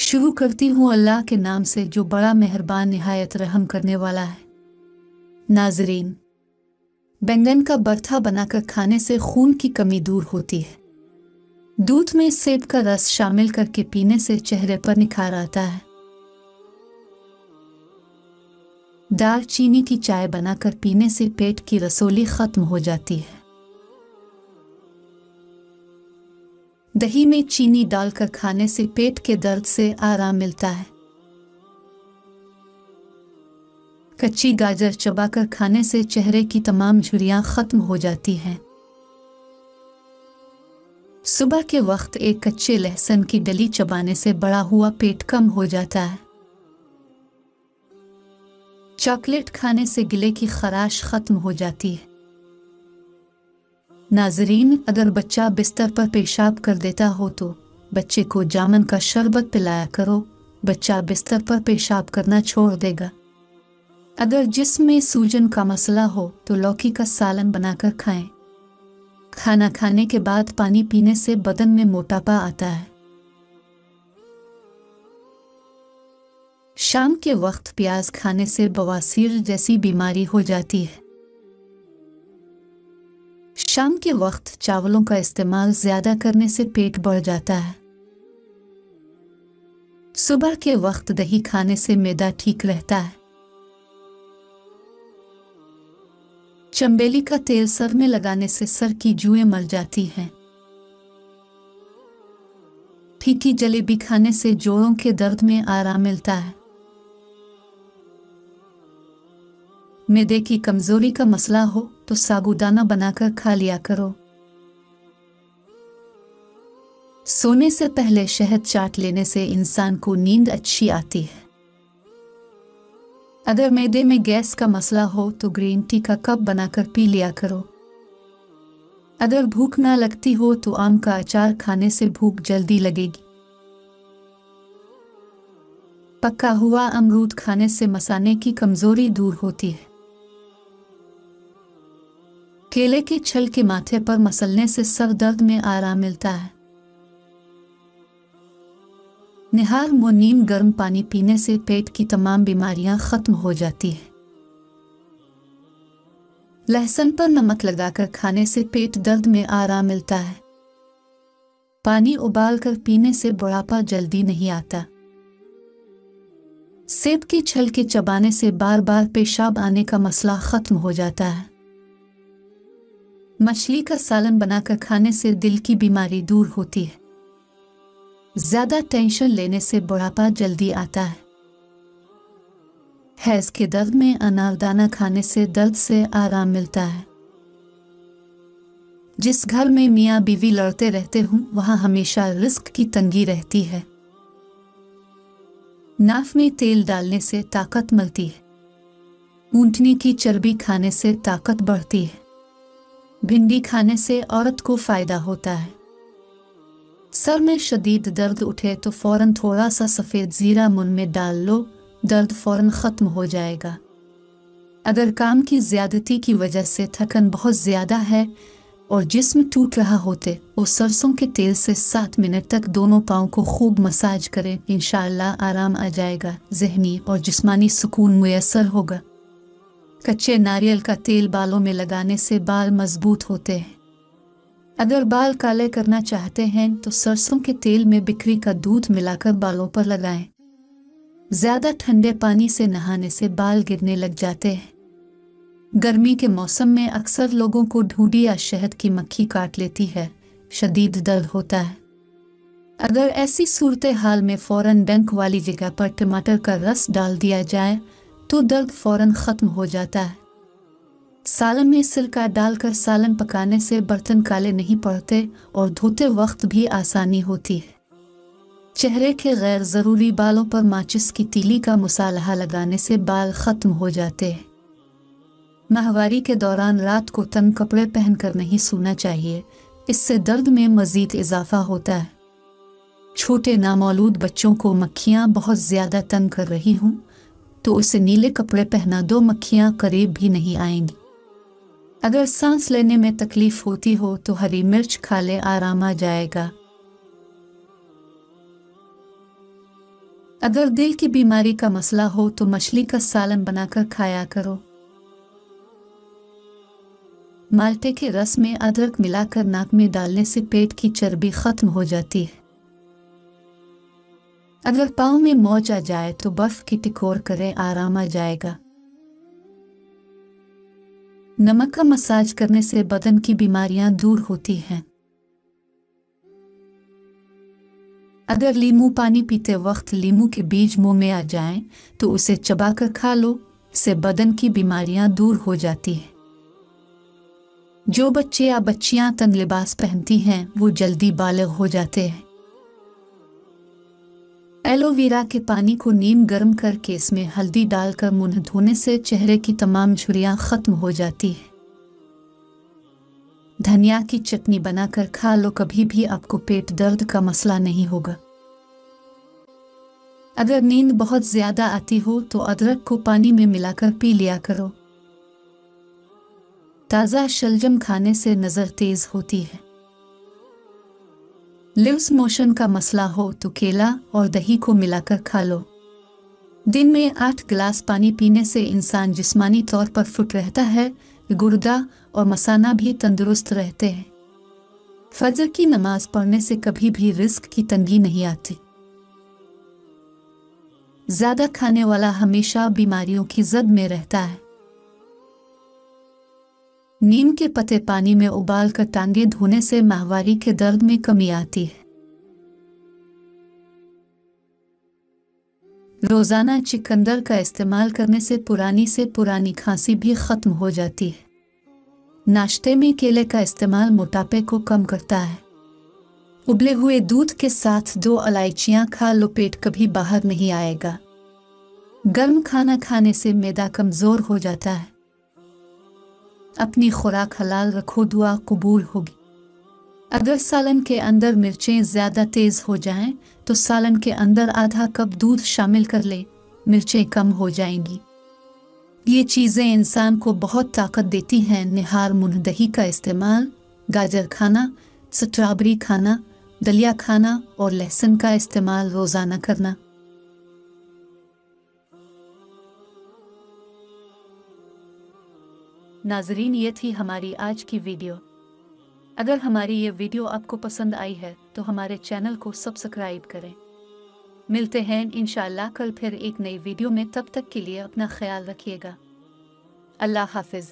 शुरू करती हूँ अल्लाह के नाम से जो बड़ा मेहरबान निहायत रहम करने वाला है। नाज़रीन, बैंगन का भरता बनाकर खाने से खून की कमी दूर होती है। दूध में सेब का रस शामिल करके पीने से चेहरे पर निखार आता है। दालचीनी की चाय बनाकर पीने से पेट की रसोली खत्म हो जाती है। दही में चीनी डालकर खाने से पेट के दर्द से आराम मिलता है। कच्ची गाजर चबाकर खाने से चेहरे की तमाम झुर्रियां खत्म हो जाती हैं। सुबह के वक्त एक कच्चे लहसुन की डली चबाने से बड़ा हुआ पेट कम हो जाता है। चॉकलेट खाने से गले की खराश खत्म हो जाती है। नाजरीन, अगर बच्चा बिस्तर पर पेशाब कर देता हो तो बच्चे को जामुन का शरबत पिलाया करो। बच्चा बिस्तर पर पेशाब करना छोड़ देगा। अगर जिस्म में सूजन का मसला हो तो लौकी का सालन बनाकर खाएं। खाना खाने के बाद पानी पीने से बदन में मोटापा आता है। शाम के वक्त प्याज खाने से बवासीर जैसी बीमारी हो जाती है। शाम के वक्त चावलों का इस्तेमाल ज्यादा करने से पेट बढ़ जाता है। सुबह के वक्त दही खाने से मैदा ठीक रहता है। चंबेली का तेल सर में लगाने से सर की जुएं मर जाती हैं। फीकी जलेबी खाने से जोड़ों के दर्द में आराम मिलता है। मैदे की कमजोरी का मसला हो तो साबूदाना बनाकर खा लिया करो। सोने से पहले शहद चाट लेने से इंसान को नींद अच्छी आती है। अगर मैदे में गैस का मसला हो तो ग्रीन टी का कप बनाकर पी लिया करो। अगर भूख ना लगती हो तो आम का अचार खाने से भूख जल्दी लगेगी। पका हुआ अमरूद खाने से मसाने की कमजोरी दूर होती है। केले के छल के माथे पर मसलने से सर दर्द में आराम मिलता है। निहार मुनीम गर्म पानी पीने से पेट की तमाम बीमारियां खत्म हो जाती है। लहसुन पर नमक लगाकर खाने से पेट दर्द में आराम मिलता है। पानी उबालकर पीने से बुढ़ापा जल्दी नहीं आता। सेब की छल के चबाने से बार बार पेशाब आने का मसला खत्म हो जाता है। मछली का सालन बनाकर खाने से दिल की बीमारी दूर होती है। ज्यादा टेंशन लेने से बुढ़ापा जल्दी आता है। हैज के दर्द में अनारदाना खाने से दर्द से आराम मिलता है। जिस घर में मियाँ बीवी लड़ते रहते हों वहां हमेशा रिस्क की तंगी रहती है। नाक में तेल डालने से ताकत मिलती है। ऊंटनी की चर्बी खाने से ताकत बढ़ती है। भिंडी खाने से औरत को फायदा होता है। सर में शदीद दर्द उठे तो फौरन थोड़ा सा सफ़ेद ज़ीरा मुंह में डाल लो, दर्द फौरन ख़त्म हो जाएगा। अगर काम की ज़्यादती की वजह से थकन बहुत ज़्यादा है और जिस्म टूट रहा होते वो सरसों के तेल से 7 मिनट तक दोनों पाँव को खूब मसाज करें। इंशाअल्लाह आराम आ जाएगा। ज़हनी और जिस्मानी सुकून मुयस्सर होगा। कच्चे नारियल का तेल बालों में लगाने से बाल मजबूत होते हैं। अगर बाल काले करना चाहते हैं तो सरसों के तेल में बिक्री का दूध मिलाकर बालों पर लगाएं। ज्यादा ठंडे पानी से नहाने से बाल गिरने लग जाते हैं। गर्मी के मौसम में अक्सर लोगों को ढूंढी या शहद की मक्खी काट लेती है। शदीद दर्द होता है। अगर ऐसी सूरत हाल में फौरन डंक वाली जगह पर टमाटर का रस डाल दिया जाए तो दर्द फौरन ख़त्म हो जाता है। सालन में सिरका डालकर सालन पकाने से बर्तन काले नहीं पड़ते और धोते वक्त भी आसानी होती है। चेहरे के गैर ज़रूरी बालों पर माचिस की तीली का मुसालहा लगाने से बाल ख़त्म हो जाते हैं। माहवारी के दौरान रात को तंग कपड़े पहनकर नहीं सोना चाहिए, इससे दर्द में मज़ीद इजाफा होता है। छोटे नामौलूद बच्चों को मक्खियाँ बहुत ज़्यादा तंग कर रही हूँ तो उसे नीले कपड़े पहना दो, मक्खियाँ करीब भी नहीं आएंगी। अगर सांस लेने में तकलीफ होती हो तो हरी मिर्च खा ले, आराम आ जाएगा। अगर दिल की बीमारी का मसला हो तो मछली का सालन बनाकर खाया करो। माल्टे के रस में अदरक मिलाकर नाक में डालने से पेट की चर्बी खत्म हो जाती है। अगर पाँव में मौज आ जाए तो बर्फ की टिकोर करें, आराम आ जाएगा। नमक का मसाज करने से बदन की बीमारियां दूर होती हैं। अगर लीमू पानी पीते वक्त लीमू के बीज मुंह में आ जाएं तो उसे चबाकर खा लो, इससे बदन की बीमारियां दूर हो जाती हैं। जो बच्चे या बच्चियां तंग लिबास पहनती हैं वो जल्दी बालिग हो जाते हैं। एलोवेरा के पानी को नीम गर्म करके इसमें हल्दी डालकर मुंह धोने से चेहरे की तमाम झुर्रियां खत्म हो जाती हैं। धनिया की चटनी बनाकर खा लो, कभी भी आपको पेट दर्द का मसला नहीं होगा। अगर नींद बहुत ज्यादा आती हो तो अदरक को पानी में मिलाकर पी लिया करो। ताज़ा शलजम खाने से नज़र तेज होती है। लूज मोशन का मसला हो तो केला और दही को मिलाकर खा लो। दिन में 8 गिलास पानी पीने से इंसान जिस्मानी तौर पर फिट रहता है, गुर्दा और मसाना भी तंदुरुस्त रहते हैं। फजर की नमाज पढ़ने से कभी भी रिस्क की तंगी नहीं आती। ज्यादा खाने वाला हमेशा बीमारियों की जद में रहता है। नीम के पत्ते पानी में उबाल कर टांगे धोने से माहवारी के दर्द में कमी आती है। रोजाना चुकंदर का इस्तेमाल करने से पुरानी खांसी भी खत्म हो जाती है। नाश्ते में केले का इस्तेमाल मोटापे को कम करता है। उबले हुए दूध के साथ 2 इलायचियां खा लो, पेट कभी बाहर नहीं आएगा। गर्म खाना खाने से मैदा कमजोर हो जाता है। अपनी खुराक हलाल रखो, दुआ कबूल होगी। अगर सालन के अंदर मिर्चें ज़्यादा तेज़ हो जाएं तो सालन के अंदर आधा कप दूध शामिल कर ले, मिर्चें कम हो जाएंगी। ये चीज़ें इंसान को बहुत ताकत देती हैं। निहार मुंह दही का इस्तेमाल, गाजर खाना, स्ट्रॉबेरी खाना, दलिया खाना और लहसुन का इस्तेमाल रोज़ाना करना। नाजरीन, ये थी हमारी आज की वीडियो। अगर हमारी ये वीडियो आपको पसंद आई है तो हमारे चैनल को सब्सक्राइब करें। मिलते हैं इंशाअल्लाह कल फिर एक नई वीडियो में। तब तक के लिए अपना ख्याल रखिएगा। अल्लाह हाफिज़।